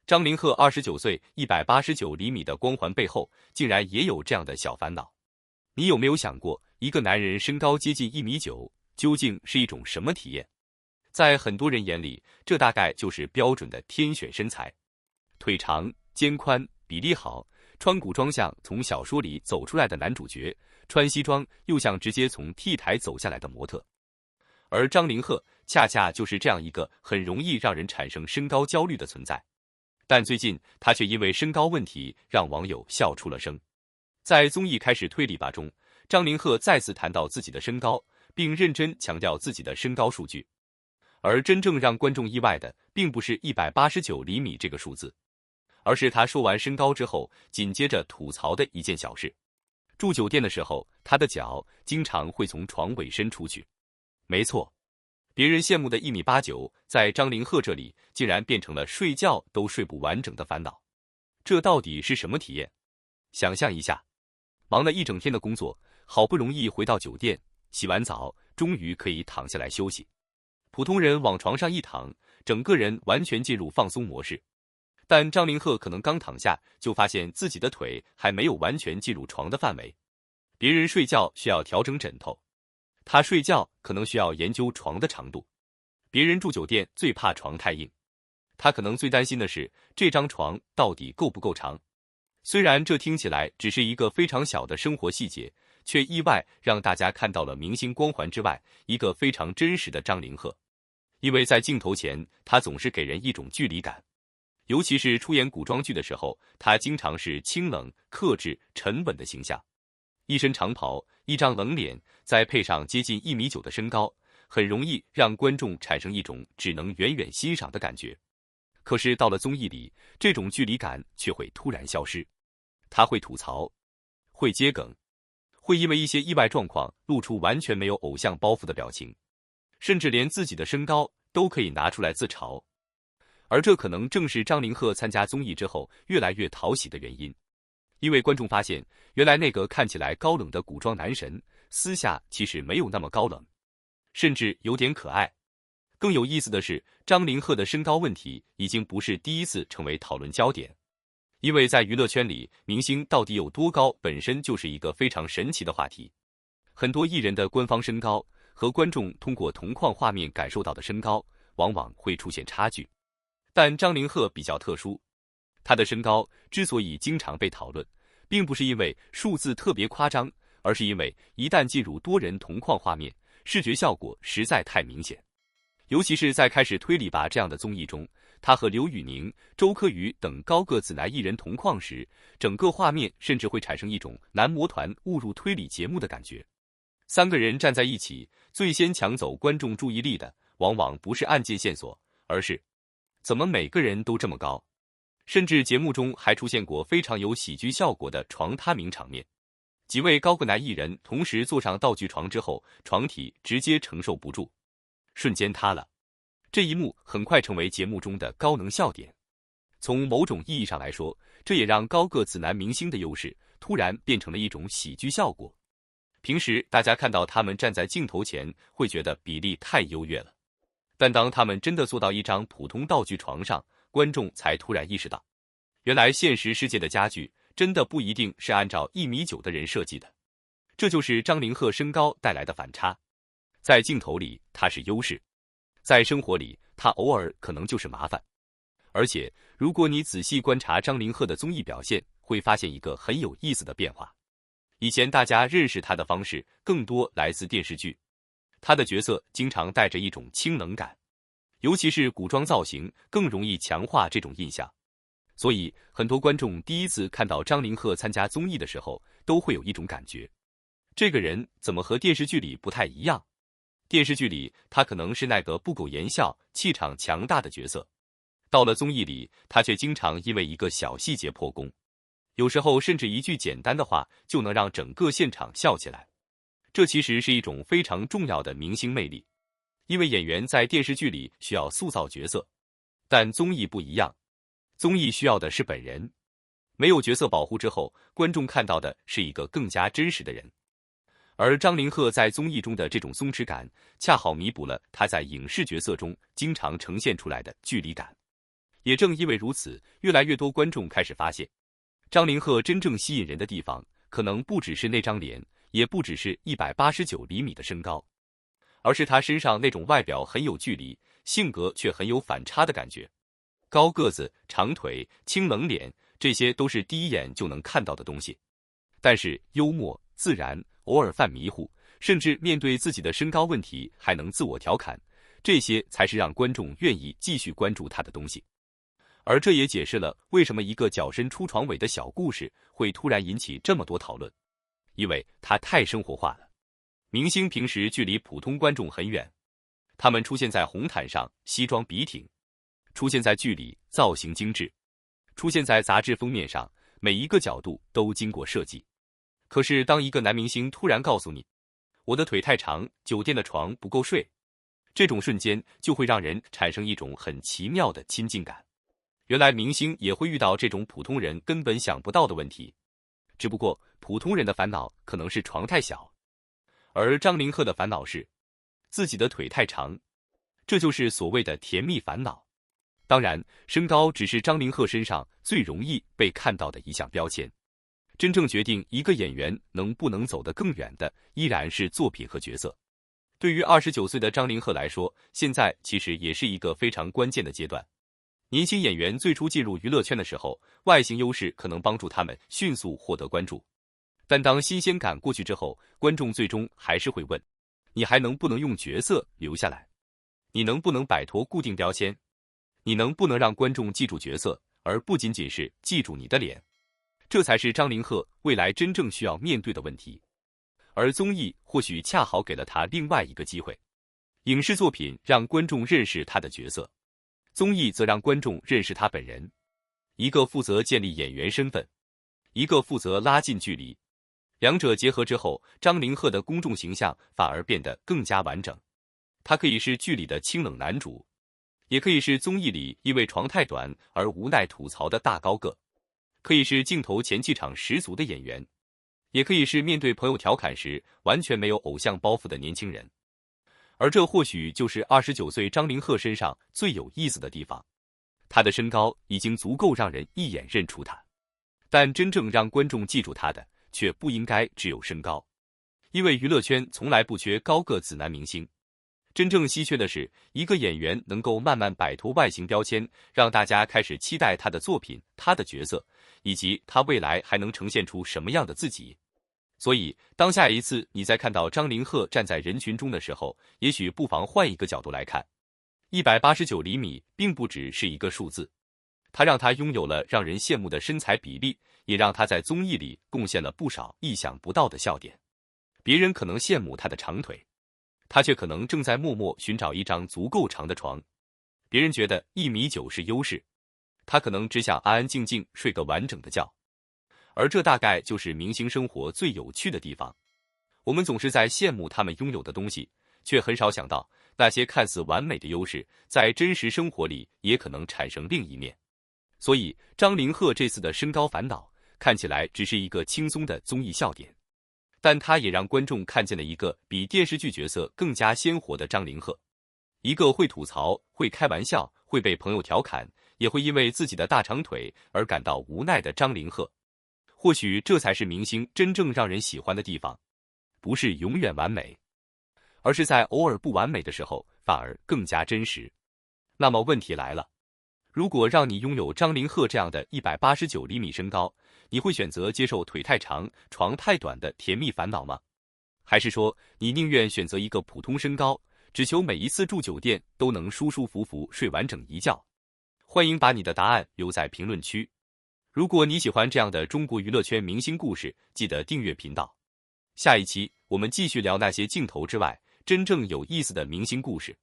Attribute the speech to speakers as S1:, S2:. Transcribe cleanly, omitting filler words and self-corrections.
S1: 张凌赫29岁，189厘米的光环背后，竟然也有这样的小烦恼。你有没有想过，一个男人身高接近1.9米，究竟是一种什么体验？在很多人眼里，这大概就是标准的天选身材，腿长、肩宽、比例好，穿古装像从小说里走出来的男主角，穿西装又像直接从 T 台走下来的模特。而张凌赫恰恰就是这样一个很容易让人产生身高焦虑的存在。但最近他却因为身高问题让网友笑出了声。在综艺《开始推理吧》中，张凌赫再次谈到自己的身高，并认真强调自己的身高数据。而真正让观众意外的，并不是189厘米这个数字，而是他说完身高之后，紧接着吐槽的一件小事。住酒店的时候，他的脚经常会从床尾伸出去。没错，别人羡慕的1.89米，在张凌赫这里竟然变成了睡觉都睡不完整的烦恼。这到底是什么体验？想象一下，忙了一整天的工作，好不容易回到酒店，洗完澡，终于可以躺下来休息。普通人往床上一躺，整个人完全进入放松模式。但张凌赫可能刚躺下，就发现自己的腿还没有完全进入床的范围。别人睡觉需要调整枕头，他睡觉可能需要研究床的长度。别人住酒店最怕床太硬，他可能最担心的是这张床到底够不够长。虽然这听起来只是一个非常小的生活细节，却意外让大家看到了明星光环之外一个非常真实的张凌赫。因为在镜头前，他总是给人一种距离感，尤其是出演古装剧的时候，他经常是清冷、克制、沉稳的形象。一身长袍，一张冷脸，再配上接近1.9米的身高，很容易让观众产生一种只能远远欣赏的感觉。可是到了综艺里，这种距离感却会突然消失。他会吐槽，会接梗，会因为一些意外状况露出完全没有偶像包袱的表情，甚至连自己的身高都可以拿出来自嘲。而这可能正是张凌赫参加综艺之后越来越讨喜的原因。因为观众发现，原来那个看起来高冷的古装男神，私下其实没有那么高冷，甚至有点可爱。更有意思的是，张凌赫的身高问题已经不是第一次成为讨论焦点。因为在娱乐圈里，明星到底有多高本身就是一个非常神奇的话题。很多艺人的官方身高和观众通过同框画面感受到的身高往往会出现差距。但张凌赫比较特殊，他的身高之所以经常被讨论，并不是因为数字特别夸张，而是因为一旦进入多人同框画面，视觉效果实在太明显。尤其是在开始推理吧这样的综艺中，他和刘宇宁、周柯宇等高个子男艺人同框时，整个画面甚至会产生一种男模团误入推理节目的感觉。三个人站在一起，最先抢走观众注意力的，往往不是案件线索，而是怎么每个人都这么高。甚至节目中还出现过非常有喜剧效果的床塌名场面，几位高个男艺人同时坐上道具床之后，床体直接承受不住，瞬间塌了。这一幕很快成为节目中的高能笑点。从某种意义上来说，这也让高个子男明星的优势突然变成了一种喜剧效果。平时大家看到他们站在镜头前会觉得比例太优越了，但当他们真的坐到一张普通道具床上，观众才突然意识到，原来现实世界的家具真的不一定是按照1.9米的人设计的。这就是张凌赫身高带来的反差。在镜头里他是优势，在生活里他偶尔可能就是麻烦。而且如果你仔细观察张凌赫的综艺表现，会发现一个很有意思的变化。以前大家认识他的方式更多来自电视剧，他的角色经常带着一种清冷感，尤其是古装造型更容易强化这种印象。所以很多观众第一次看到张凌赫参加综艺的时候，都会有一种感觉，这个人怎么和电视剧里不太一样？电视剧里他可能是那个不苟言笑、气场强大的角色，到了综艺里，他却经常因为一个小细节破功，有时候甚至一句简单的话就能让整个现场笑起来。这其实是一种非常重要的明星魅力，因为演员在电视剧里需要塑造角色，但综艺不一样，综艺需要的是本人。没有角色保护之后，观众看到的是一个更加真实的人。而张凌赫在综艺中的这种松弛感，恰好弥补了他在影视角色中经常呈现出来的距离感。也正因为如此，越来越多观众开始发现，张凌赫真正吸引人的地方，可能不只是那张脸，也不只是189厘米的身高，而是他身上那种外表很有距离，性格却很有反差的感觉。高个子、长腿、清冷脸，这些都是第一眼就能看到的东西。但是幽默、自然，偶尔犯迷糊，甚至面对自己的身高问题还能自我调侃，这些才是让观众愿意继续关注他的东西。而这也解释了为什么一个脚伸出床尾的小故事会突然引起这么多讨论，因为它太生活化了。明星平时距离普通观众很远，他们出现在红毯上，西装笔挺；出现在剧里，造型精致；出现在杂志封面上，每一个角度都经过设计。可是当一个男明星突然告诉你，我的腿太长，酒店的床不够睡，这种瞬间就会让人产生一种很奇妙的亲近感。原来明星也会遇到这种普通人根本想不到的问题，只不过普通人的烦恼可能是床太小，而张凌赫的烦恼是自己的腿太长，这就是所谓的甜蜜烦恼。当然，身高只是张凌赫身上最容易被看到的一项标签，真正决定一个演员能不能走得更远的，依然是作品和角色。对于29岁的张凌赫来说，现在其实也是一个非常关键的阶段。年轻演员最初进入娱乐圈的时候，外形优势可能帮助他们迅速获得关注，但当新鲜感过去之后，观众最终还是会问，你还能不能用角色留下来？你能不能摆脱固定标签？你能不能让观众记住角色，而不仅仅是记住你的脸？这才是张凌赫未来真正需要面对的问题。而综艺或许恰好给了他另外一个机会，影视作品让观众认识他的角色，综艺则让观众认识他本人。一个负责建立演员身份，一个负责拉近距离，两者结合之后，张凌赫的公众形象反而变得更加完整。他可以是剧里的清冷男主，也可以是综艺里因为床太短而无奈吐槽的大高个，可以是镜头前气场十足的演员，也可以是面对朋友调侃时完全没有偶像包袱的年轻人。而这或许就是29岁张凌赫身上最有意思的地方。他的身高已经足够让人一眼认出他，但真正让观众记住他的却不应该只有身高，因为娱乐圈从来不缺高个子男明星。真正稀缺的是一个演员能够慢慢摆脱外形标签，让大家开始期待他的作品、他的角色，以及他未来还能呈现出什么样的自己。所以当下一次你在看到张凌赫站在人群中的时候，也许不妨换一个角度来看，189厘米并不只是一个数字，他让他拥有了让人羡慕的身材比例，也让他在综艺里贡献了不少意想不到的笑点。别人可能羡慕他的长腿，他却可能正在默默寻找一张足够长的床。别人觉得1.9米是优势，他可能只想安安静静睡个完整的觉。而这大概就是明星生活最有趣的地方。我们总是在羡慕他们拥有的东西，却很少想到那些看似完美的优势，在真实生活里也可能产生另一面。所以张凌赫这次的身高烦恼看起来只是一个轻松的综艺笑点，但他也让观众看见了一个比电视剧角色更加鲜活的张凌赫，一个会吐槽、会开玩笑、会被朋友调侃，也会因为自己的大长腿而感到无奈的张凌赫。或许这才是明星真正让人喜欢的地方，不是永远完美，而是在偶尔不完美的时候反而更加真实。那么问题来了，如果让你拥有张凌赫这样的189厘米身高，你会选择接受腿太长、床太短的甜蜜烦恼吗？还是说你宁愿选择一个普通身高，只求每一次住酒店都能舒舒服服睡完整一觉？欢迎把你的答案留在评论区。如果你喜欢这样的中国娱乐圈明星故事，记得订阅频道。下一期我们继续聊那些镜头之外真正有意思的明星故事。